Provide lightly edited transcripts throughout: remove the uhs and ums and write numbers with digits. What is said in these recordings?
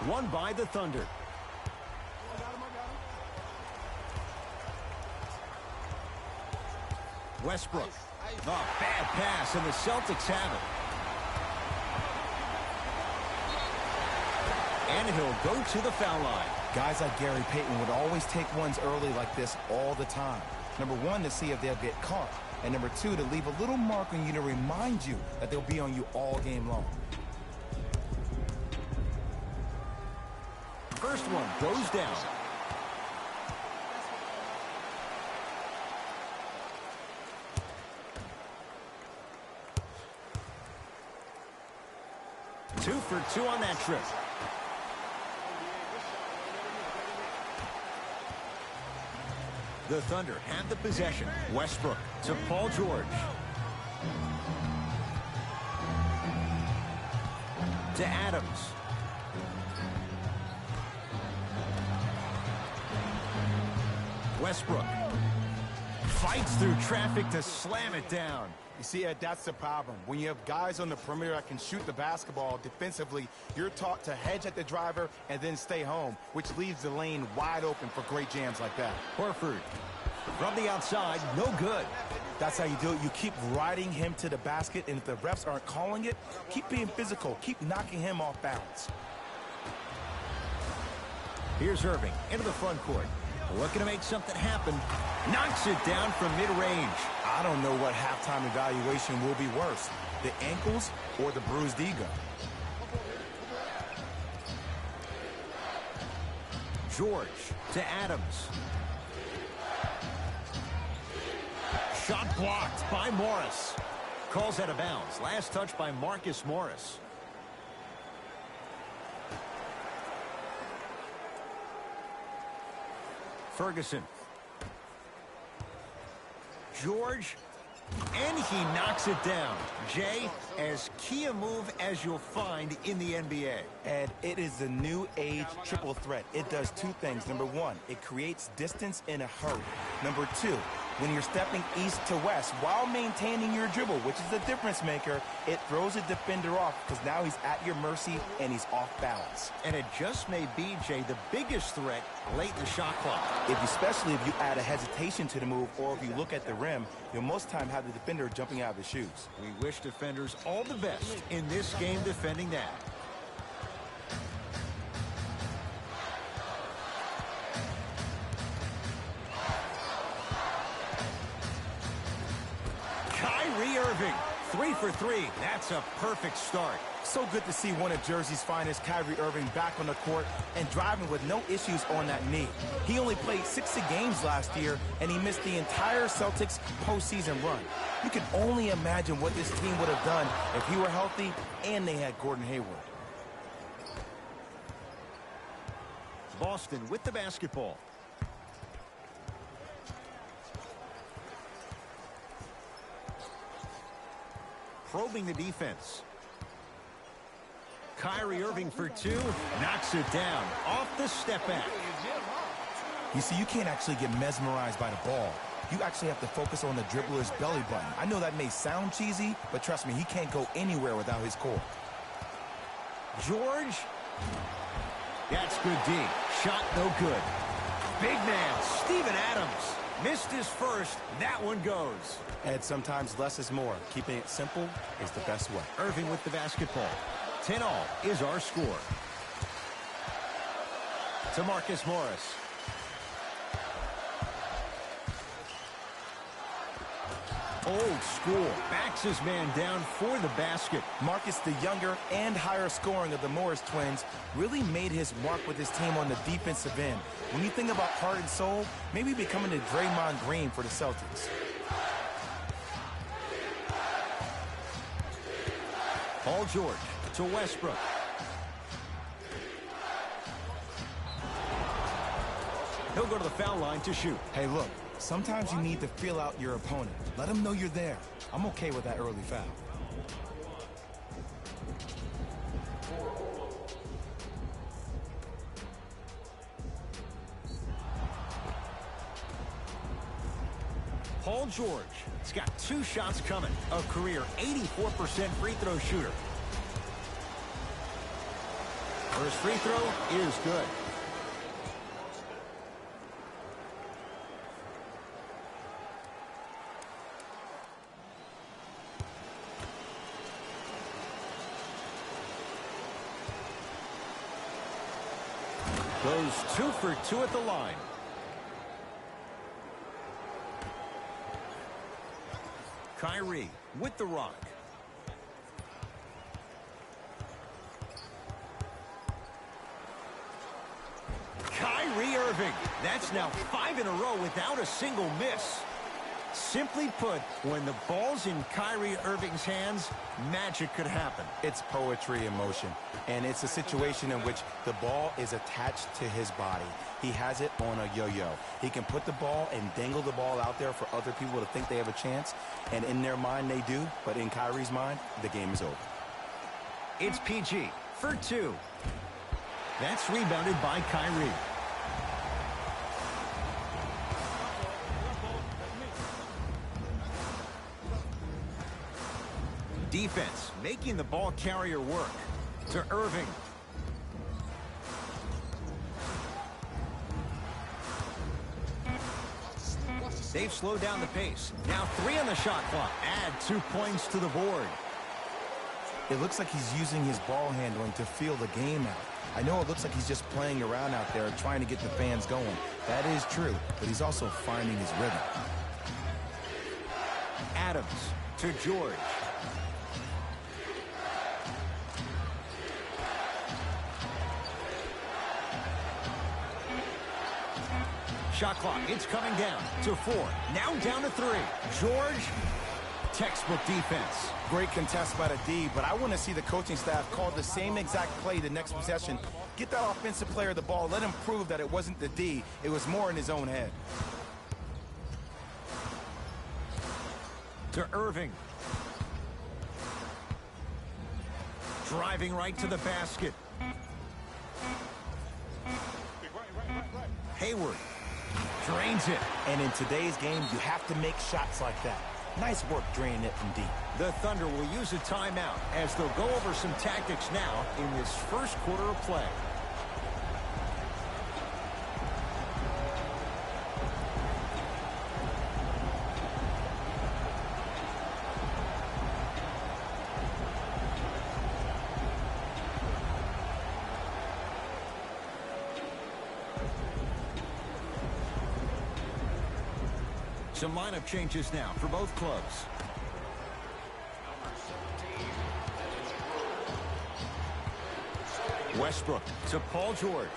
Won by the Thunder. Westbrook. Oh, bad pass, and the Celtics have it. And he'll go to the foul line. Guys like Gary Payton would always take ones early like this all the time. Number one, to see if they'll get caught. And number two, to leave a little mark on you to remind you that they'll be on you all game long. First one goes down. Two for two on that trip. The Thunder have the possession. Westbrook to Paul George. To Adams. Westbrook fights through traffic to slam it down. You see, Ed, that's the problem. When you have guys on the perimeter that can shoot the basketball defensively, you're taught to hedge at the driver and then stay home, which leaves the lane wide open for great jams like that. Horford from the outside, no good. That's how you do it. You keep riding him to the basket, and if the refs aren't calling it, keep being physical. Keep knocking him off balance. Here's Irving into the front court. Looking to make something happen. Knocks it down from mid-range. I don't know what halftime evaluation will be worse, the ankles or the bruised ego. George to Adams. Shot blocked by Morris. Calls out of bounds. Last touch by Marcus Morris. Ferguson. George, and he knocks it down. Jay, as key a move as you'll find in the NBA. And it is the new age triple threat. It does two things. Number one, it creates distance in a hurry. Number two, when you're stepping east to west while maintaining your dribble, which is the difference maker, it throws a defender off because now he's at your mercy and he's off balance. And it just may be, Jay, the biggest threat late in the shot clock. Especially if you add a hesitation to the move, or if you look at the rim, you'll most time have the defender jumping out of his shoes. We wish defenders all the best in this game defending that. Kyrie Irving, 3 for 3. That's a perfect start. So good to see one of Jersey's finest, Kyrie Irving, back on the court and driving with no issues on that knee. He only played 60 games last year, and he missed the entire Celtics postseason run. You can only imagine what this team would have done if he were healthy and they had Gordon Hayward. Boston with the basketball. Probing the defense. Kyrie Irving for two. Knocks it down. Off the step back. You see, you can't actually get mesmerized by the ball. You actually have to focus on the dribbler's belly button. I know that may sound cheesy, but trust me, he can't go anywhere without his core. George. That's good D. Shot no good. Big man, Steven Adams. Missed his first. That one goes. And sometimes less is more. Keeping it simple is the best way. Irving with the basketball. 10-all is our score. To Marcus Morris. Old school. Backs his man down for the basket. Marcus, the younger and higher scoring of the Morris twins, really made his mark with his team on the defensive end. When you think about heart and soul, maybe becoming a Draymond Green for the Celtics. Paul George to Westbrook. He'll go to the foul line to shoot. Hey, look, sometimes you need to feel out your opponent. Let him know you're there. I'm okay with that early foul. Paul George has got 2 shots coming. A career 84% free throw shooter. First free throw is good. Goes 2 for 2 at the line. Kyrie with the rock. Kyrie Irving. That's now 5 in a row without a single miss. Simply put, when the ball's in Kyrie Irving's hands, magic could happen. It's poetry in motion, and it's a situation in which the ball is attached to his body. He has it on a yo-yo. He can put the ball and dangle the ball out there for other people to think they have a chance, and in their mind they do, but in Kyrie's mind, the game is over. It's PG for 2. That's rebounded by Kyrie. Defense making the ball carrier work. To Irving. They've slowed down the pace. Now 3 on the shot clock. Add 2 points to the board. It looks like he's using his ball handling to feel the game out. I know it looks like he's just playing around out there trying to get the fans going. That is true, but he's also finding his rhythm. Adams to George. Shot clock, it's coming down to 4. Now down to 3. George, textbook defense. Great contest by the D, but I want to see the coaching staff call the same exact play the next possession. Get that offensive player the ball. Let him prove that it wasn't the D. It was more in his own head. To Irving. Driving right to the basket. Hayward. Drains it. And in today's game, you have to make shots like that. Nice work draining it from deep. The Thunder will use a timeout as they'll go over some tactics now in this first quarter of play. Some lineup changes now for both clubs. Westbrook to Paul George.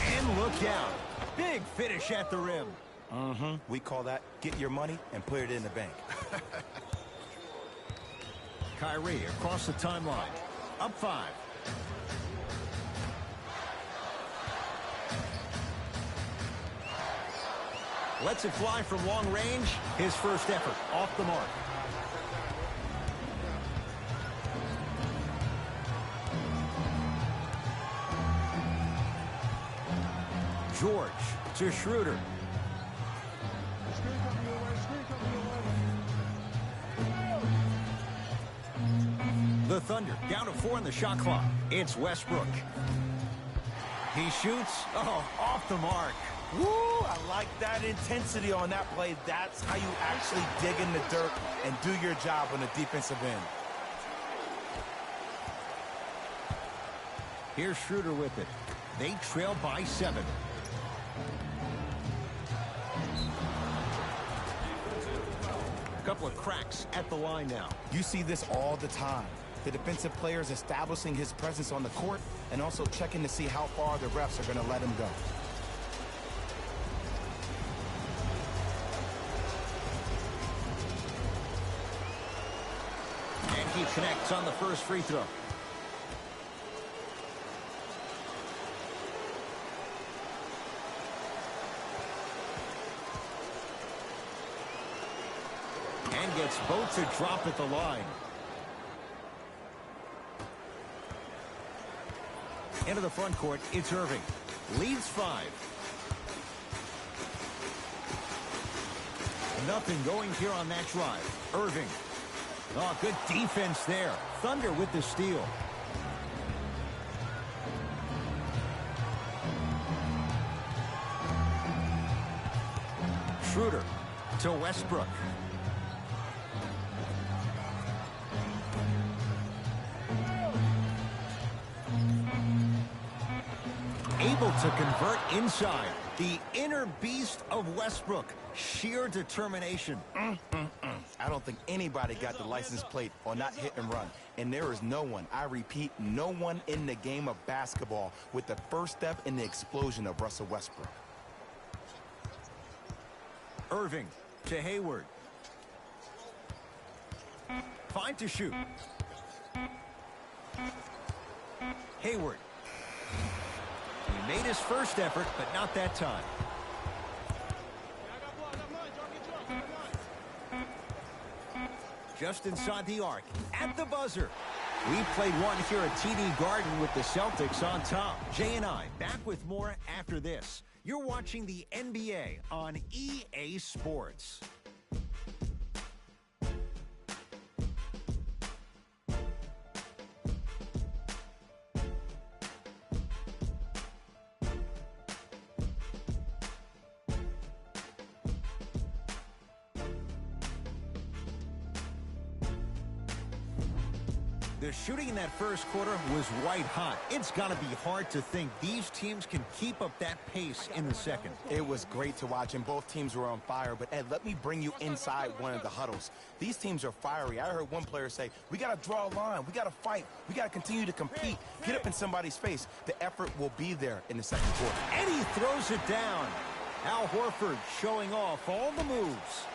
And look out. Big finish at the rim. We call that get your money and put it in the bank. Kyrie across the timeline. Up 5. Lets it fly from long range. His first effort off the mark. George to Schroeder. The Thunder down to 4 on the shot clock. It's Westbrook. He shoots. Oh, off the mark. Woo! I like that intensity on that play. That's how you actually dig in the dirt and do your job on the defensive end. Here's Schroeder with it. They trail by 7. A couple of cracks at the line now. You see this all the time. The defensive players establishing his presence on the court and also checking to see how far the refs are going to let him go. And he connects on the first free throw. And gets both to drop at the line. Into the front court, it's Irving. Leads 5. Nothing going here on that drive. Irving. Oh, good defense there. Thunder with the steal. Schroeder to Westbrook. Able to convert inside. The inner beast of Westbrook. Sheer determination. I don't think anybody got the license plate or not hit and run. And there is no one, I repeat, no one in the game of basketball with the first step in the explosion of Russell Westbrook. Irving to Hayward. 5 to shoot. Hayward. He made his first effort, but not that time. Just inside the arc, at the buzzer. We played one here at TD Garden with the Celtics on top. Jay and I back with more after this. You're watching the NBA on EA Sports. The shooting in that first quarter was white hot. It's got to be hard to think these teams can keep up that pace in the second. It was great to watch, and both teams were on fire. But, Ed, let me bring you inside one of the huddles. These teams are fiery. I heard one player say, we got to draw a line. We got to fight. We got to continue to compete. Get up in somebody's face. The effort will be there in the second quarter. And he throws it down. Al Horford showing off all the moves.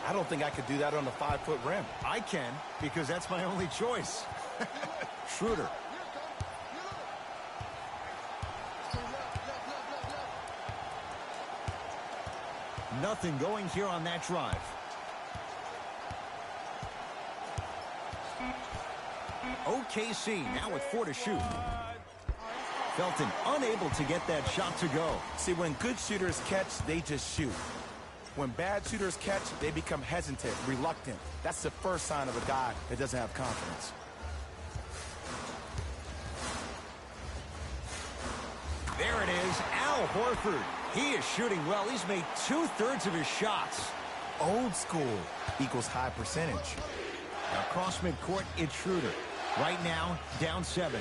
I don't think I could do that on the 5-foot rim. I can, because that's my only choice. Schroeder. Nothing going here on that drive. OKC now with 4 to shoot. Felton unable to get that shot to go. See, when good shooters catch, they just shoot. When bad shooters catch, they become hesitant, reluctant. That's the first sign of a guy that doesn't have confidence. There it is, Al Horford. He is shooting well. He's made 2/3 of his shots. Old school equals high percentage. Across midcourt, it's Schroeder. Right now, down 7.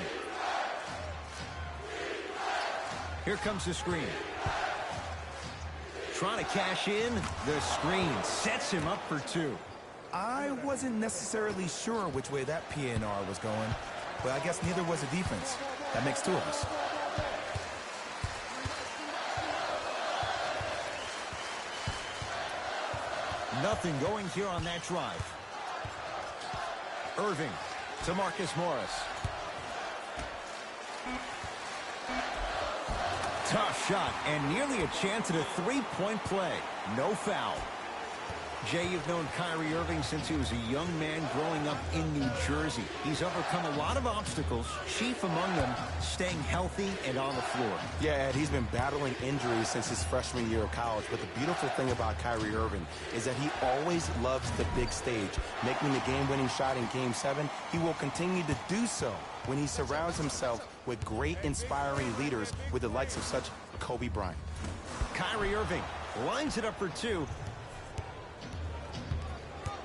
Here comes the screen. Trying to cash in. The screen sets him up for 2. I wasn't necessarily sure which way that PNR was going, but I guess neither was the defense. That makes 2 of us. Nothing going here on that drive. Irving to Marcus Morris. Tough shot and nearly a chance at a 3-point play. No foul. Jay, you've known Kyrie Irving since he was a young man growing up in New Jersey. He's overcome a lot of obstacles, chief among them staying healthy and on the floor. Yeah, Ed, he's been battling injuries since his freshman year of college, but the beautiful thing about Kyrie Irving is that he always loves the big stage. Making the game-winning shot in Game 7, he will continue to do so when he surrounds himself with great, inspiring leaders with the likes of such Kobe Bryant. Kyrie Irving lines it up for 2.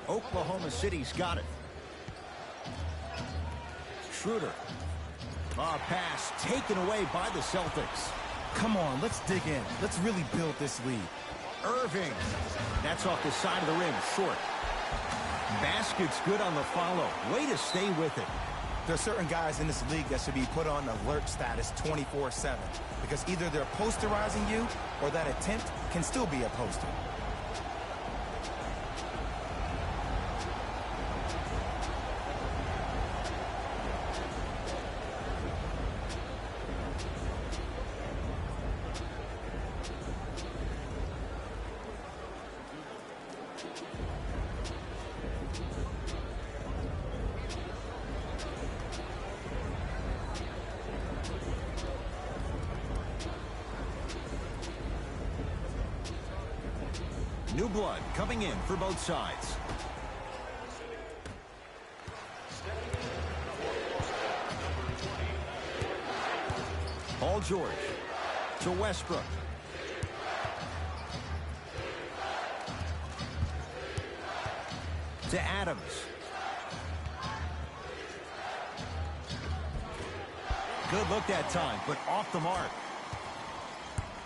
Oklahoma City's got it. Schroeder. Pass taken away by the Celtics. Come on, let's dig in. Let's really build this lead. Irving. That's off the side of the rim, short. Basket's good on the follow. Way to stay with it. There are certain guys in this league that should be put on alert status 24/7 because either they're posterizing you or that attempt can still be a poster. New blood coming in for both sides. Paul George to Westbrook. To Adams. Good look that time, but off the mark.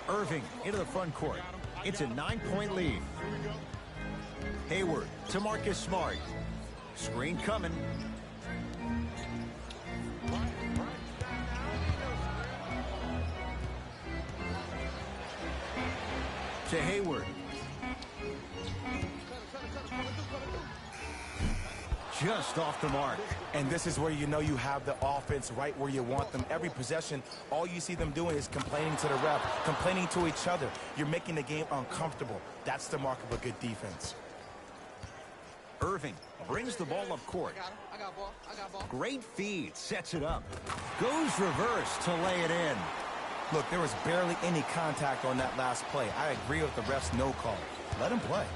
Irving into the front court. It's a 9-point lead. Hayward to Marcus Smart. Screen coming. To Hayward. Just off the mark. And this is where you know you have the offense right where you want them. Every possession, all you see them doing is complaining to the ref, complaining to each other. You're making the game uncomfortable. That's the mark of a good defense. Irving brings the ball up court. I got ball. Great feed, sets it up. Goes reverse to lay it in. Look, there was barely any contact on that last play. I agree with the ref's no call. Let him play.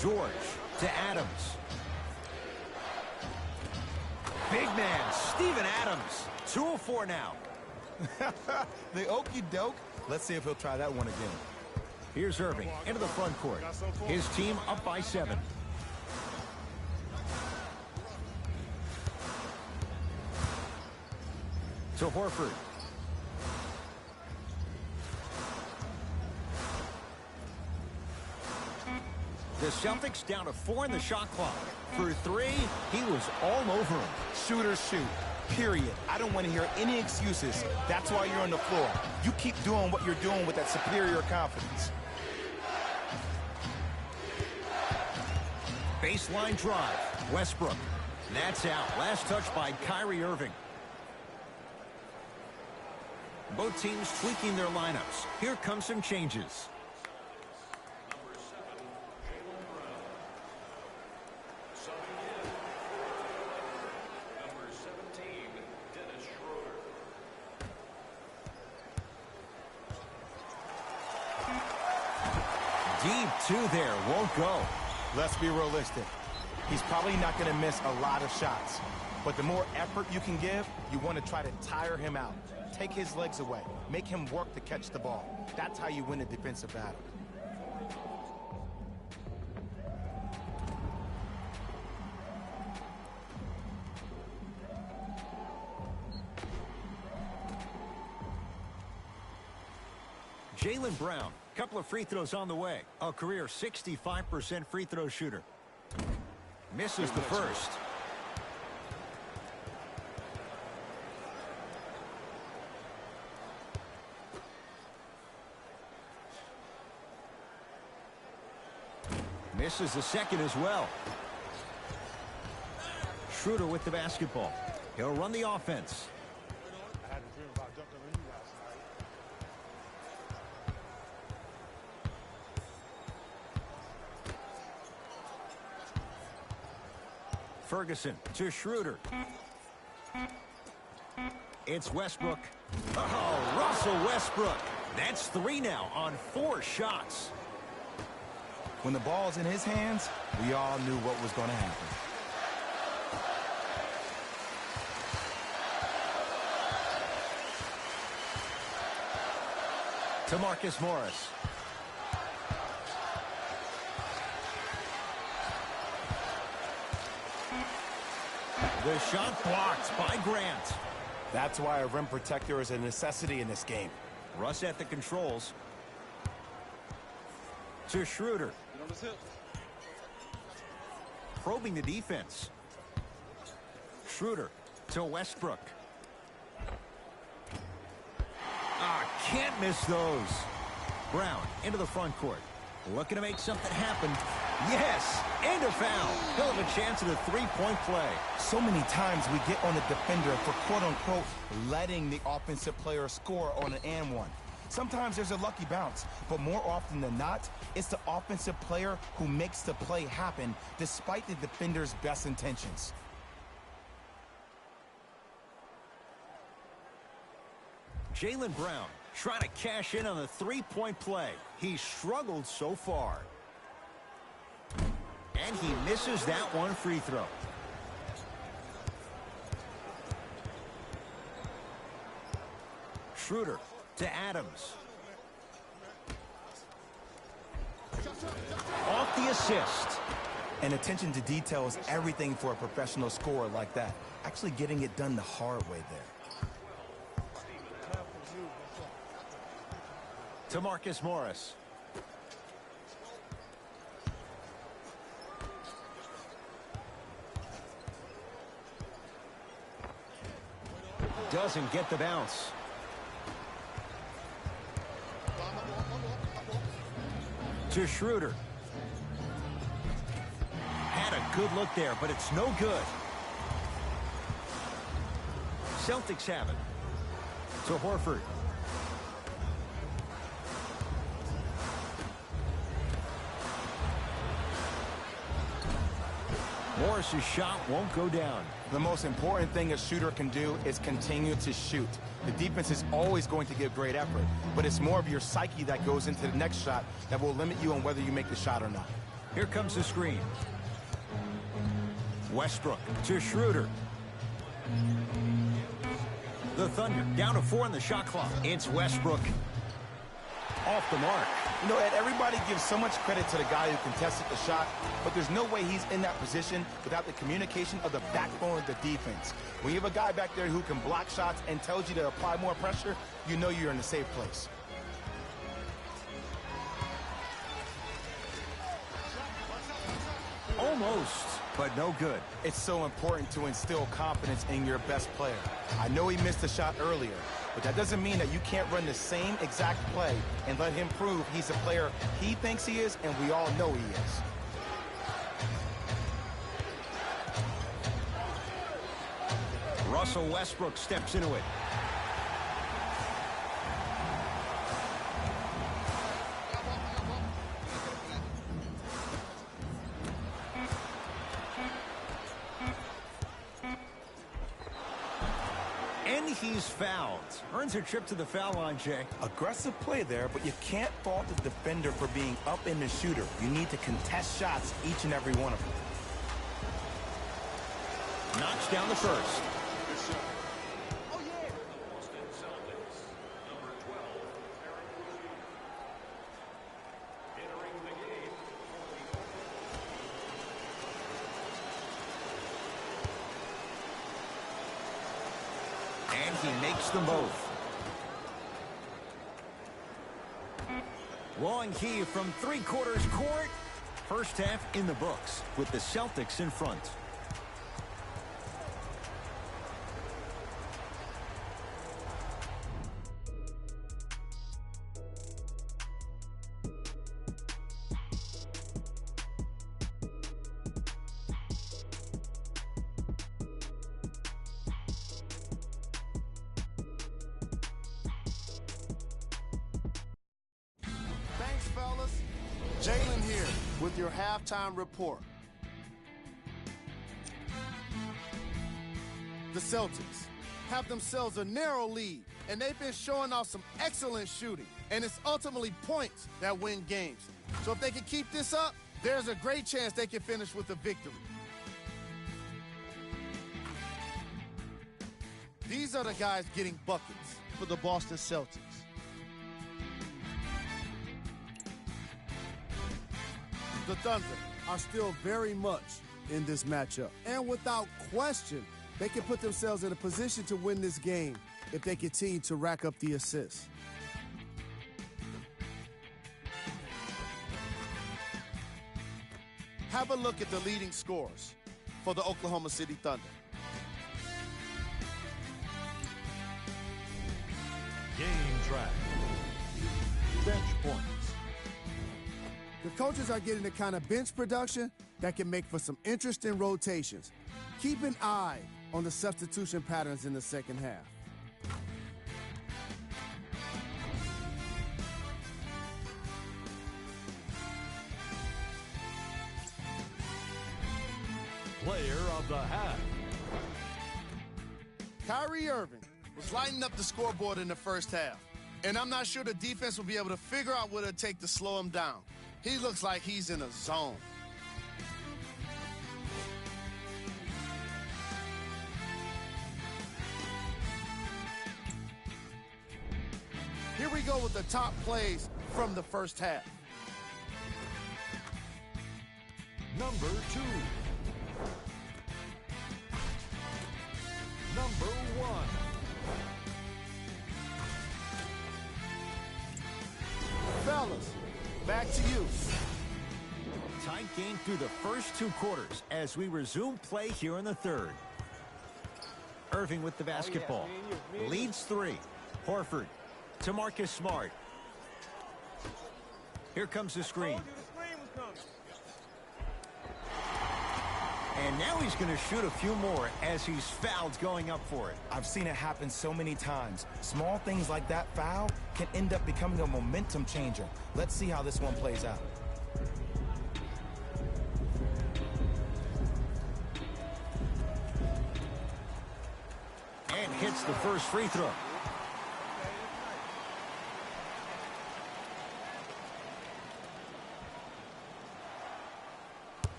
George to Adams. Big man, Steven Adams. 2:04 now. The okey doke. Let's see if he'll try that one again. Here's Irving into the front court. His team up by 7. To Horford. The Celtics down to 4 in the shot clock. For 3, he was all over him. Shooters shoot, period. I don't want to hear any excuses. That's why you're on the floor. You keep doing what you're doing with that superior confidence. Baseline drive. Westbrook. That's out. Last touch by Kyrie Irving. Both teams tweaking their lineups. Here come some changes. Deep 2 there, won't go. Let's be realistic. He's probably not going to miss a lot of shots. But the more effort you can give, you want to try to tire him out. Take his legs away. Make him work to catch the ball. That's how you win a defensive battle. Jaylen Brown, couple of free throws on the way. A career 65% free throw shooter. Misses the first. Misses the second as well. Schroeder with the basketball. He'll run the offense. I had a dream about dunking on you last night. Ferguson to Schroeder. It's Westbrook. Oh, Russell Westbrook. That's 3 now on 4 shots. When the ball's in his hands, we all knew what was going to happen. To Marcus Morris. The shot blocked by Grant. That's why a rim protector is a necessity in this game. Russ at the controls. To Schroeder. Probing the defense. Schroeder to Westbrook. Can't miss those. Brown into the front court. Looking to make something happen. Yes, and a foul. He'll have a chance at a 3-point play. So many times we get on the defender for quote-unquote letting the offensive player score on an and one. Sometimes there's a lucky bounce, but more often than not, it's the offensive player who makes the play happen despite the defender's best intentions. Jaylen Brown trying to cash in on the 3-point play. He struggled so far. And he misses that one free throw. Schroeder to Adams. Off the assist. And attention to detail is everything for a professional scorer like that. Actually getting it done the hard way there. To Marcus Morris. Doesn't get the bounce. To Schroeder. Had a good look there, but it's no good. Celtics have it. To Horford. Morris's shot won't go down. The most important thing a shooter can do is continue to shoot. The defense is always going to give great effort, but it's more of your psyche that goes into the next shot that will limit you on whether you make the shot or not. Here comes the screen. Westbrook to Schroeder. The Thunder down to 4 on the shot clock. It's Westbrook. Off the mark. You know, Ed, everybody gives so much credit to the guy who contested the shot, but there's no way he's in that position without the communication of the backbone of the defense. When you have a guy back there who can block shots and tells you to apply more pressure, you know you're in a safe place. Almost, but no good. It's so important to instill confidence in your best player. I know he missed a shot earlier, but that doesn't mean that you can't run the same exact play and let him prove he's a player he thinks he is, and we all know he is. Russell Westbrook steps into it. And he's fouled. Earns a trip to the foul line, Jay. Aggressive play there, but you can't fault the defender for being up in the shooter. You need to contest shots, each and every one of them. Knocks down the first. Oh, yeah. Celtics, number 12, entering the game. And he makes them both. Long heave from three-quarters court. First half in the books with the Celtics in front. Thanks, fellas. Jalen here with your halftime report. The Celtics have themselves a narrow lead, and they've been showing off some excellent shooting, and it's ultimately points that win games. So if they can keep this up, there's a great chance they can finish with a victory. These are the guys getting buckets for the Boston Celtics. The Thunder are still very much in this matchup. And without question, they can put themselves in a position to win this game if they continue to rack up the assists. Have a look at the leading scorers for the Oklahoma City Thunder. Game track. Bench points. The coaches are getting the kind of bench production that can make for some interesting rotations. Keep an eye on the substitution patterns in the second half. Player of the half. Kyrie Irving was lighting up the scoreboard in the first half, and I'm not sure the defense will be able to figure out what it'll take to slow him down. He looks like he's in a zone. Here we go with the top plays from the first half. Number 2. Number 1. Fellas, back to you. Tight game through the first 2 quarters as we resume play here in the third. Irving with the basketball. Leads 3. Horford to Marcus Smart. Here comes the screen. And now he's going to shoot a few more as he's fouled going up for it. I've seen it happen so many times. Small things like that foul can end up becoming a momentum changer. Let's see how this one plays out. And hits the first free throw.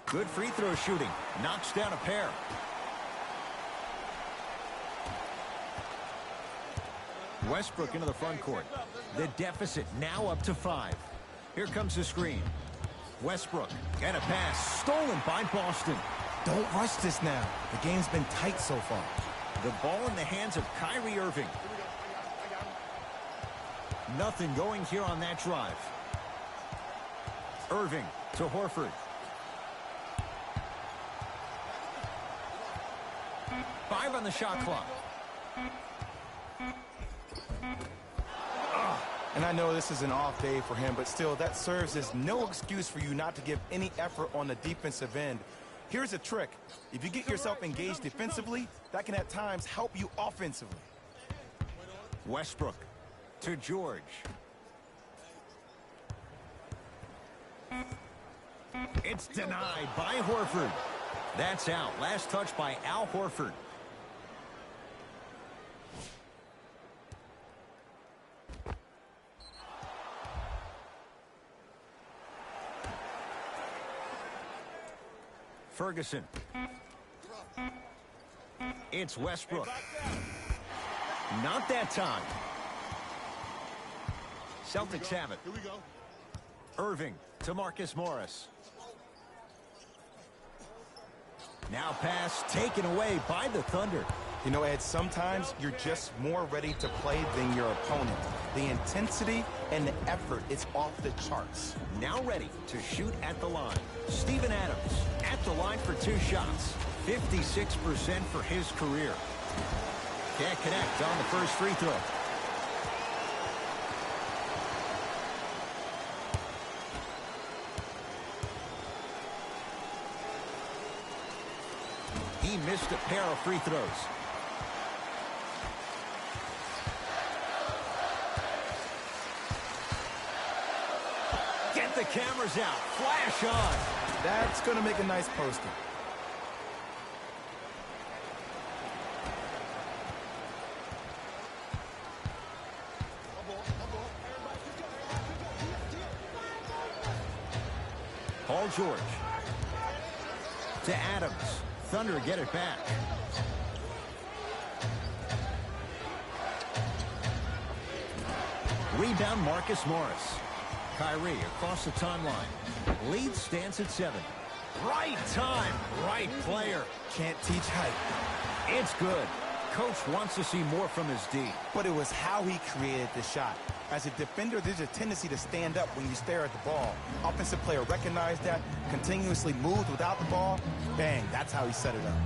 Good free throw shooting. Knocks down a pair. Westbrook into the front court. The deficit now up to 5. Here comes the screen. Westbrook and a pass stolen by Boston. Don't rush this now. The game's been tight so far. The ball in the hands of Kyrie Irving. Nothing going here on that drive. Irving to Horford. 5 on the shot clock. And I know this is an off day for him, but still, that serves as no excuse for you not to give any effort on the defensive end. Here's a trick. If you get yourself engaged defensively, that can at times help you offensively. Westbrook to George. It's denied by Horford. That's out. Last touch by Al Horford. Ferguson. It's Westbrook. Not that time. Celtics have it. Here we go. Irving to Marcus Morris. Now pass taken away by the Thunder. You know, Ed, sometimes you're just more ready to play than your opponent. The intensity and the effort is off the charts. Now ready to shoot at the line. Steven Adams at the line for 2 shots. 56% for his career. Can't connect on the first free throw. He missed a pair of free throws. Get the cameras out. Flash on. That's going to make a nice poster. Paul George. To Adams. Thunder get it back. Rebound Marcus Morris. Kyrie across the timeline. Lead stands at 7. Right time, right player. Can't teach height. It's good. Coach wants to see more from his D. But it was how he created the shot. As a defender, there's a tendency to stand up when you stare at the ball. Offensive player recognized that, continuously moved without the ball. Bang, that's how he set it up.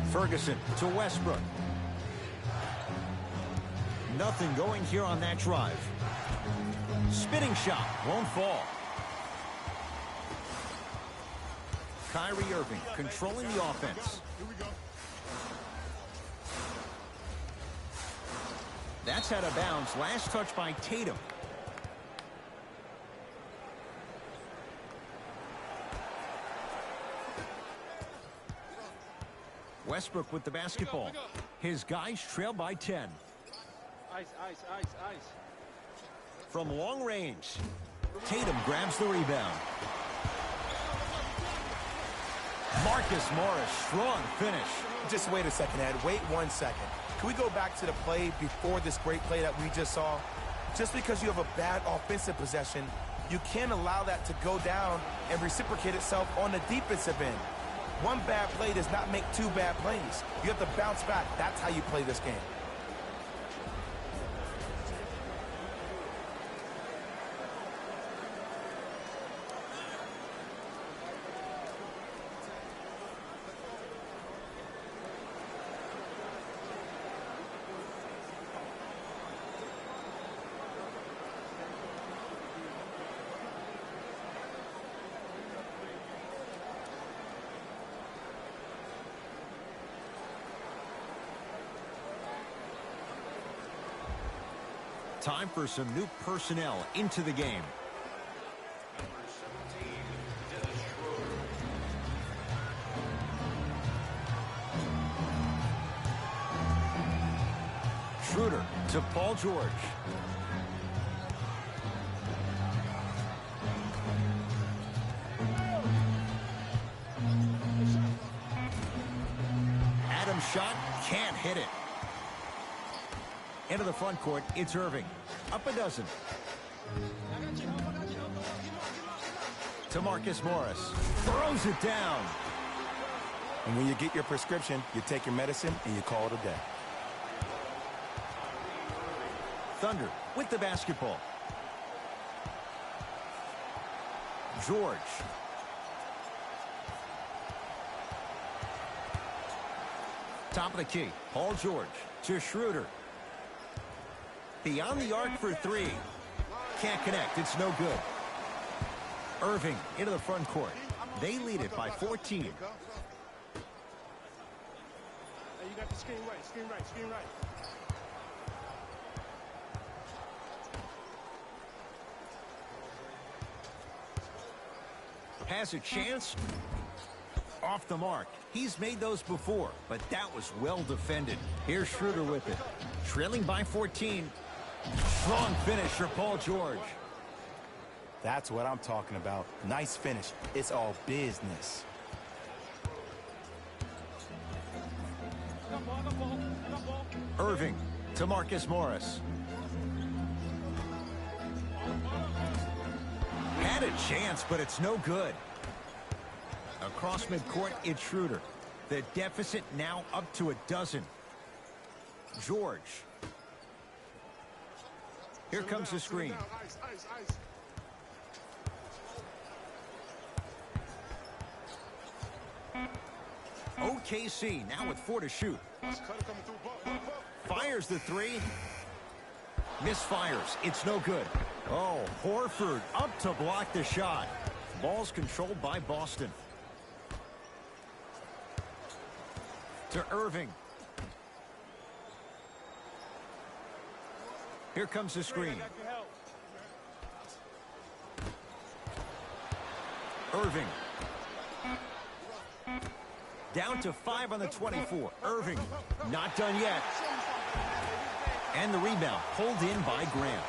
Ferguson to Westbrook. Nothing going here on that drive. Spinning shot, won't fall. Kyrie Irving controlling the offense. Here we go. That's out of bounds. Last touch by Tatum. Westbrook with the basketball. His guys trail by 10. Ice. From long range, Tatum grabs the rebound. Marcus Morris, strong finish. Just wait a second, Ed. Wait 1 second. Can we go back to the play before this great play that we just saw? Just because you have a bad offensive possession, you can't allow that to go down and reciprocate itself on the defensive end. One bad play does not make two bad plays. You have to bounce back. That's how you play this game. Time for some new personnel into the game. Number 17, Dennis Schroeder. Schroeder to Paul George. Adam's shot can't hit it. Into the front court, it's Irving. Up a dozen. To Marcus Morris. Throws it down. And when you get your prescription, you take your medicine and you call it a day. Thunder with the basketball. George. Top of the key. Paul George to Schroeder. Beyond the arc for three. Can't connect. It's no good. Irving into the front court. They lead it by 14. Hey, you got the screen right, screen right, screen right. Has a chance. Off the mark. He's made those before, but that was well defended. Here's Schroeder with it. Trailing by 14. Strong finish for Paul George. That's what I'm talking about. Nice finish. It's all business. Irving to Marcus Morris. Had a chance, but it's no good. Across midcourt, it's Schroeder. The deficit now up to a dozen. George. Here comes the screen. Ice, ice, ice. OKC now with 4 to shoot. Watch Cutter coming through. Fires the three. Misfires. It's no good. Oh, Horford up to block the shot. Ball's controlled by Boston. To Irving. Here comes the screen. Irving. Down to 5 on the 24. Irving not done yet. And the rebound pulled in by Grant.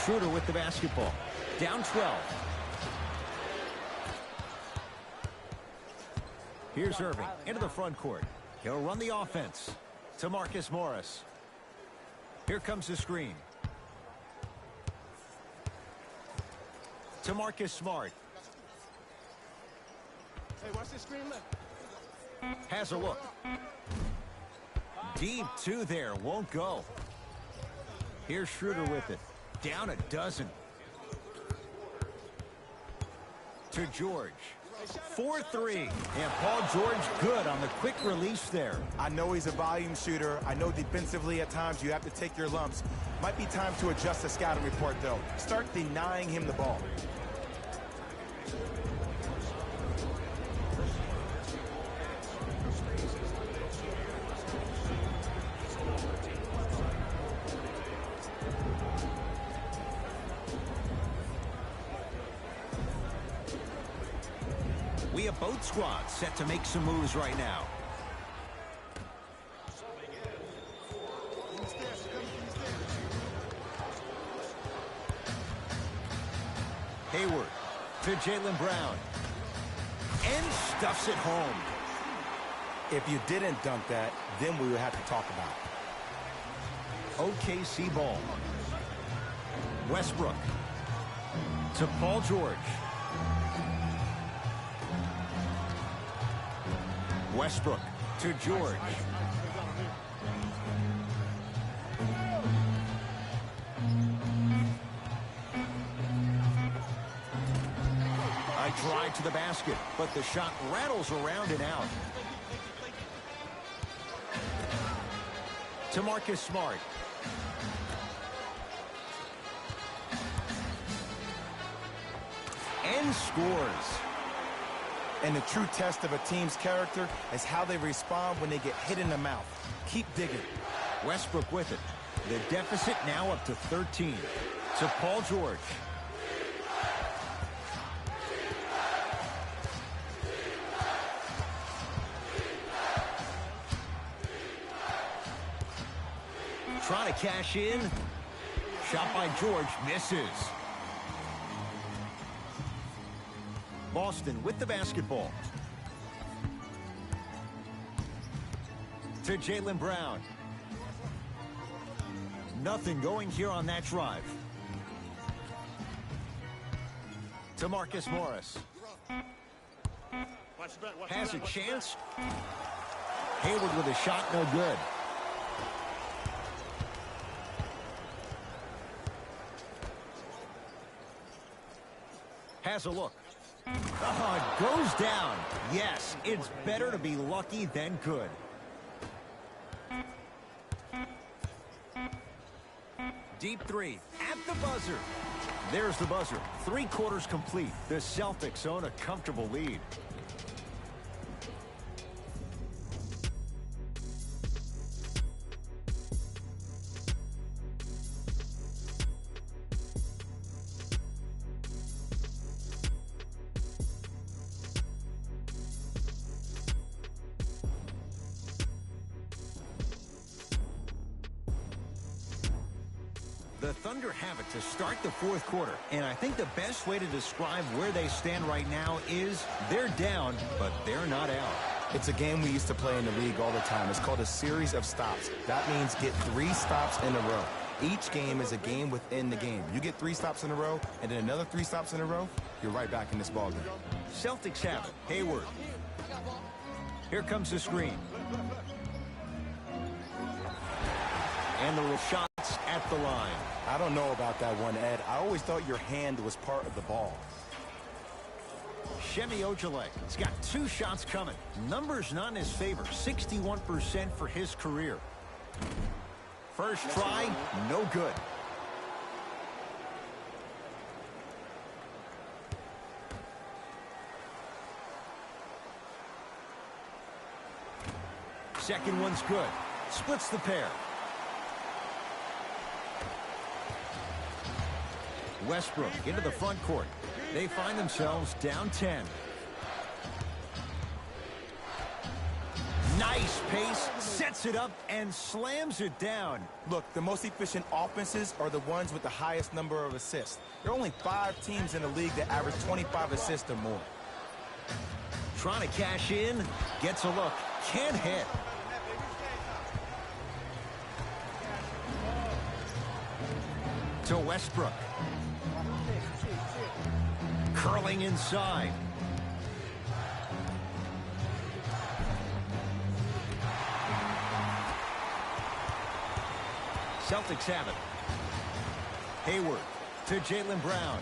Schroeder with the basketball. Down 12. Here's Irving into the front court. He'll run the offense to Marcus Morris. Here comes the screen. To Marcus Smart. Hey, watch this screen left. Has a look. Deep two there. Won't go. Here's Schroeder with it. Down a dozen. To George. 4-3. And Paul George good on the quick release there. I know he's a volume shooter. I know defensively at times you have to take your lumps. Might be time to adjust the scouting report, though. Start denying him the ball. We have both squads set to make some moves right now. Hayward to Jaylen Brown. Ends stuffs it home. If you didn't dunk that, then we would have to talk about it. OKC ball. Westbrook to Paul George. Westbrook to George. A drive to the basket, but the shot rattles around and out. To Marcus Smart. And scores. And the true test of a team's character is how they respond when they get hit in the mouth. Keep digging. Westbrook with it. The deficit now up to 13. To Paul George. Trying to cash in. Shot by George misses. Boston with the basketball. To Jaylen Brown. Nothing going here on that drive. To Marcus Morris. Has a chance. Hayward with a shot, no good. Has a look. Oh, it goes down. Yes, it's better to be lucky than good. Deep three at the buzzer. There's the buzzer. 3 quarters complete. The Celtics own a comfortable lead. The Thunder have it to start the 4th quarter, and I think the best way to describe where they stand right now is they're down, but they're not out. It's a game we used to play in the league all the time. It's called a series of stops. That means get 3 stops in a row. Each game is a game within the game. You get 3 stops in a row, and then another 3 stops in a row, you're right back in this ballgame. Celtics have it. Hayward. Here comes the screen. And the shots at the line. I don't know about that one, Ed. I always thought your hand was part of the ball. Shemi Ojale. He's got 2 shots coming. Numbers not in his favor. 61% for his career. First try, no good. Second one's good. Splits the pair. Westbrook into the front court. They find themselves down 10. Nice pace, sets it up, and slams it down. Look, the most efficient offenses are the ones with the highest number of assists. There are only 5 teams in the league that average 25 assists or more. Trying to cash in, gets a look, can't hit. To Westbrook. Curling inside. Celtics have it. Hayward to Jaylen Brown.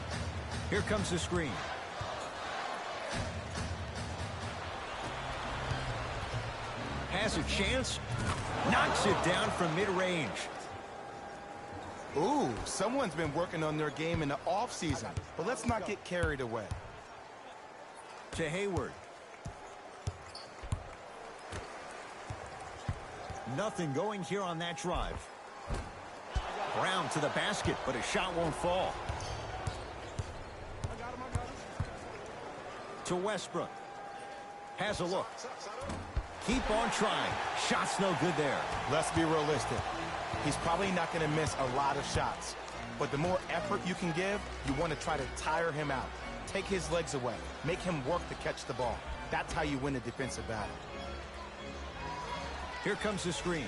Here comes the screen. Has a chance. Knocks it down from mid-range. Ooh, someone's been working on their game in the offseason. But let's not get carried away. To Hayward. Nothing going here on that drive. Brown to the basket, but his shot won't fall. To Westbrook. Has a look. Keep on trying. Shot's no good there. Let's be realistic. He's probably not going to miss a lot of shots. But the more effort you can give, you want to try to tire him out. Take his legs away. Make him work to catch the ball. That's how you win a defensive battle. Here comes the screen.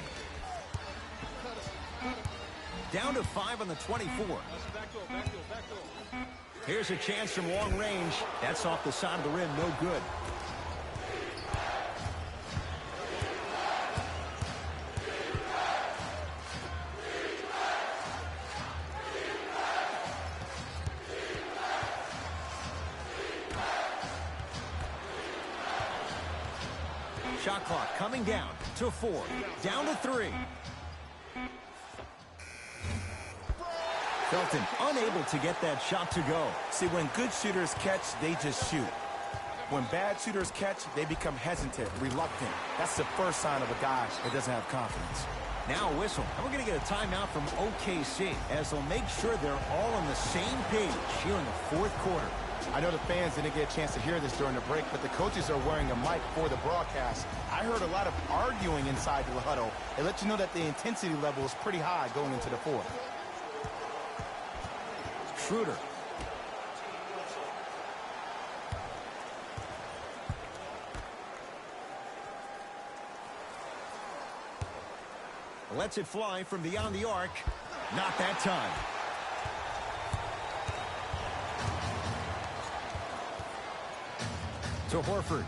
Down to 5 on the 24. Back door. Here's a chance from long range. That's off the side of the rim, no good. Shot clock coming down to 4. Down to 3. Felton unable to get that shot to go. See, when good shooters catch, they just shoot. When bad shooters catch, they become hesitant, reluctant. That's the first sign of a guy that doesn't have confidence. Now a whistle, and we're going to get a timeout from OKC as they'll make sure they're all on the same page here in the fourth quarter. I know the fans didn't get a chance to hear this during the break, but the coaches are wearing a mic for the broadcast. I heard a lot of arguing inside the huddle. It lets you know that the intensity level is pretty high going into the fourth. Schroeder. Lets it fly from beyond the arc. Not that time. To Horford.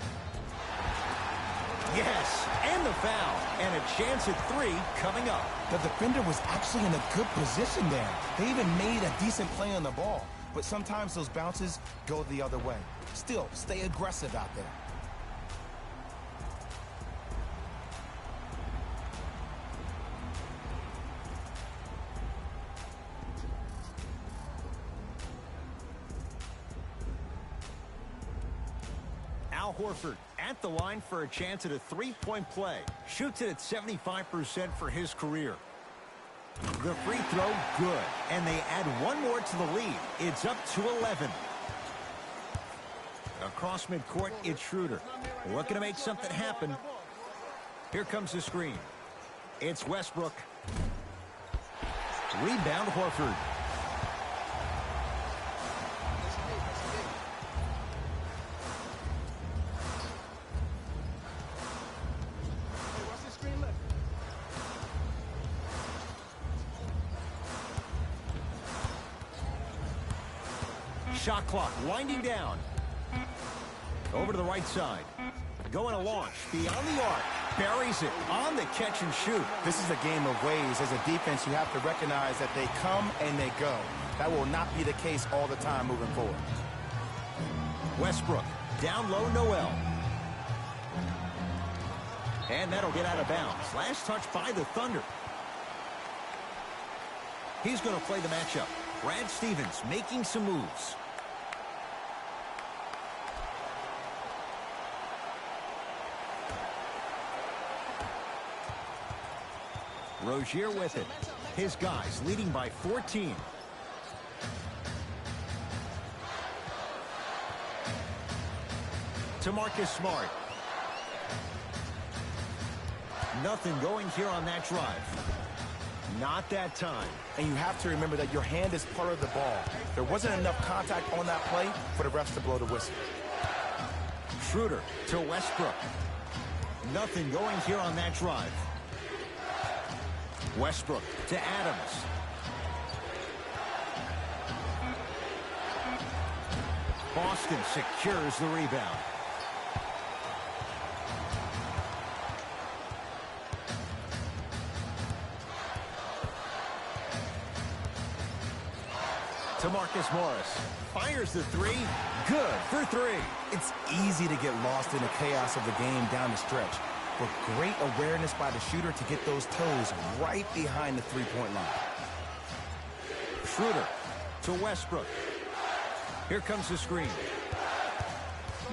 Yes, and the foul. And a chance at 3 coming up. The defender was actually in a good position there. They even made a decent play on the ball. But sometimes those bounces go the other way. Still, stay aggressive out there. Al Horford at the line for a chance at a three-point play. Shoots it at 75% for his career. The free throw, good. And they add one more to the lead. It's up to 11. Across midcourt, it's Schroeder. Looking to make something happen. Here comes the screen. It's Westbrook. Rebound, Horford. Shot clock winding down. Over to the right side. Going to launch beyond the arc. Buries it on the catch and shoot. This is a game of ways. As a defense, you have to recognize that they come and they go. That will not be the case all the time moving forward. Westbrook down low, Noel. And that'll get out of bounds. Last touch by the Thunder. He's going to play the matchup. Brad Stevens making some moves. Rozier with it. His guys leading by 14. To Marcus Smart. Nothing going here on that drive. Not that time. And you have to remember that your hand is part of the ball. There wasn't enough contact on that play for the refs to blow the whistle. Schroeder to Westbrook. Nothing going here on that drive. Westbrook to Adams. Boston secures the rebound. To Marcus Morris. Fires the 3. Good for 3. It's easy to get lost in the chaos of the game down the stretch. But great awareness by the shooter to get those toes right behind the three-point line. Schroeder to Westbrook. Here comes the screen.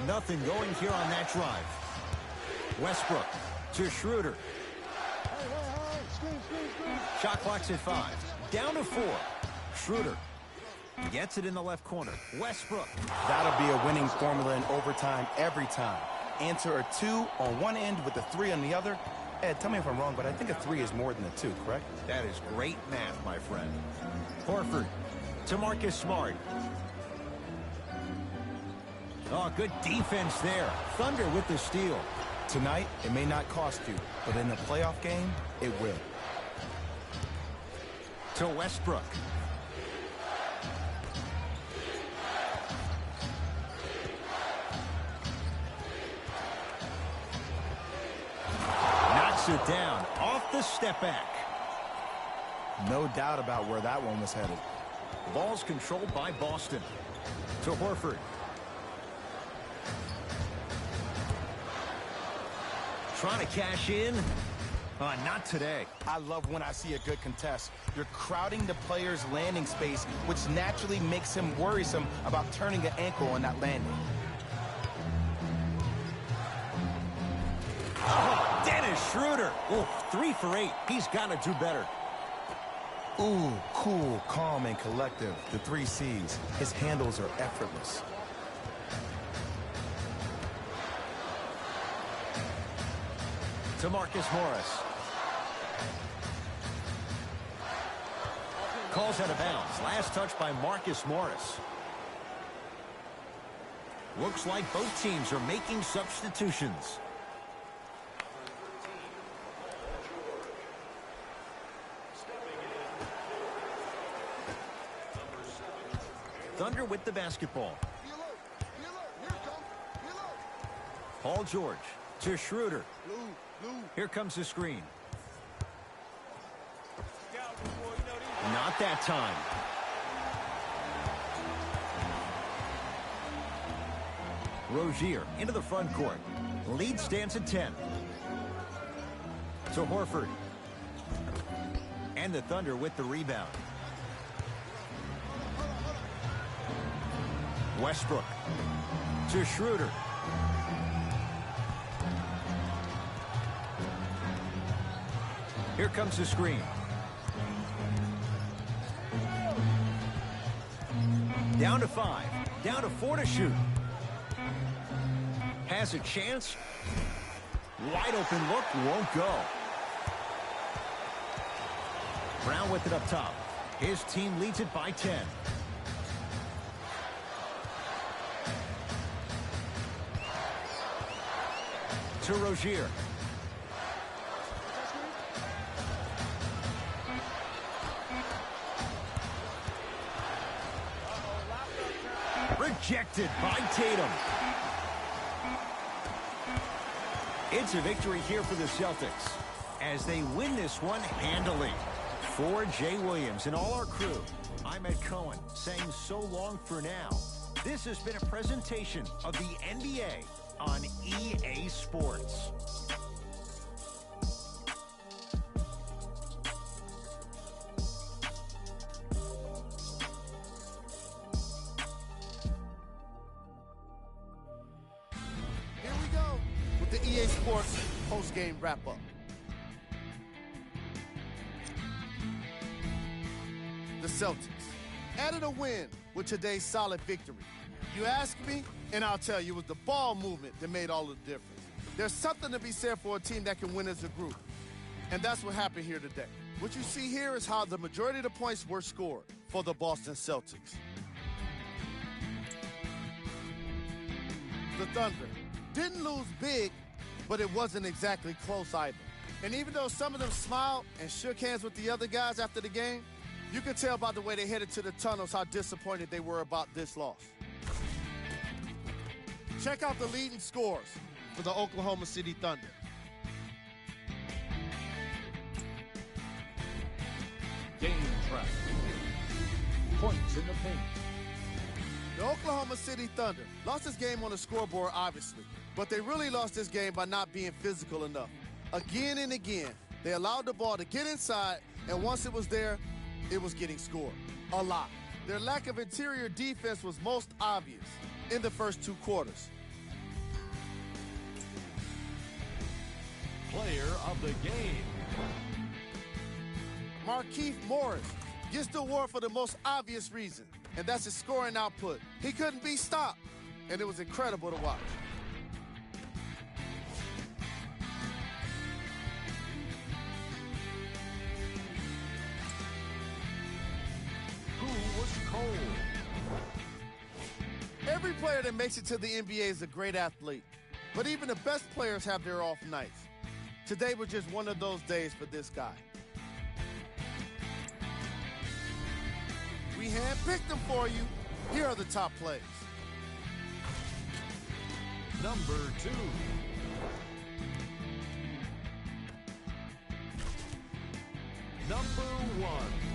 Nothing going here on that drive. Westbrook to Schroeder. Shot clock's at 5. Down to 4. Schroeder gets it in the left corner. Westbrook. That'll be a winning formula in overtime every time. Answer a 2 on one end with a 3 on the other. Ed, tell me if I'm wrong, but I think a 3 is more than a 2, correct? That is great math, my friend. Horford to Marcus Smart. Oh, good defense there. Thunder with the steal. Tonight, it may not cost you, but in a playoff game, it will. To Westbrook. Knocks it down off the step back. No doubt about where that one was headed. Ball's controlled by Boston. To Horford. Trying to cash in. Not today. I love when I see a good contest. You're crowding the player's landing space, which naturally makes him worrisome about turning an ankle on that landing. Oh, Dennis Schroeder. Ooh, 3 for 8. He's got to do better. Ooh, cool, calm, and collective. The 3 C's. His handles are effortless. To Marcus Morris. Calls out of bounds. Last touch by Marcus Morris. Looks like both teams are making substitutions. Thunder with the basketball. Paul George to Schroeder. Here comes the screen. Not that time. Rozier into the front court. Lead stands at 10. To Horford. And the Thunder with the rebound. Westbrook to Schroeder. Here comes the screen. Down to 5. Down to 4 to shoot. Has a chance. Wide open look. Won't go. Brown with it up top. His team leads it by 10. To Rozier. Rejected by Tatum. It's a victory here for the Celtics as they win this one handily. For Jay Williams and all our crew, I'm Ed Cohen saying so long for now. This has been a presentation of the NBA on EA Sports. Here we go with the EA Sports post-game wrap-up. The Celtics added a win with today's solid victory. You ask me, and I'll tell you, it was the ball movement that made all the difference. There's something to be said for a team that can win as a group, and that's what happened here today. What you see here is how the majority of the points were scored for the Boston Celtics. The Thunder didn't lose big, but it wasn't exactly close either. And even though some of them smiled and shook hands with the other guys after the game, you could tell by the way they headed to the tunnels how disappointed they were about this loss. Check out the leading scores for the Oklahoma City Thunder. Game track. Points in the paint. The Oklahoma City Thunder lost this game on the scoreboard, obviously, but they really lost this game by not being physical enough. Again and again, they allowed the ball to get inside, and once it was there, it was getting scored. A lot. Their lack of interior defense was most obvious in the first 2 quarters. Player of the game. Markieff Morris gets the award for the most obvious reason, and that's his scoring output. He couldn't be stopped, and it was incredible to watch. Who was cold? Every player that makes it to the NBA is a great athlete. But even the best players have their off nights. Today was just one of those days for this guy. We handpicked them for you. Here are the top plays. Number 2. Number 1.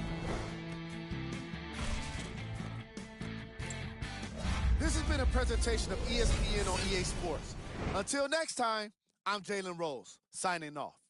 This has been a presentation of ESPN on EA Sports. Until next time, I'm Jalen Rose, signing off.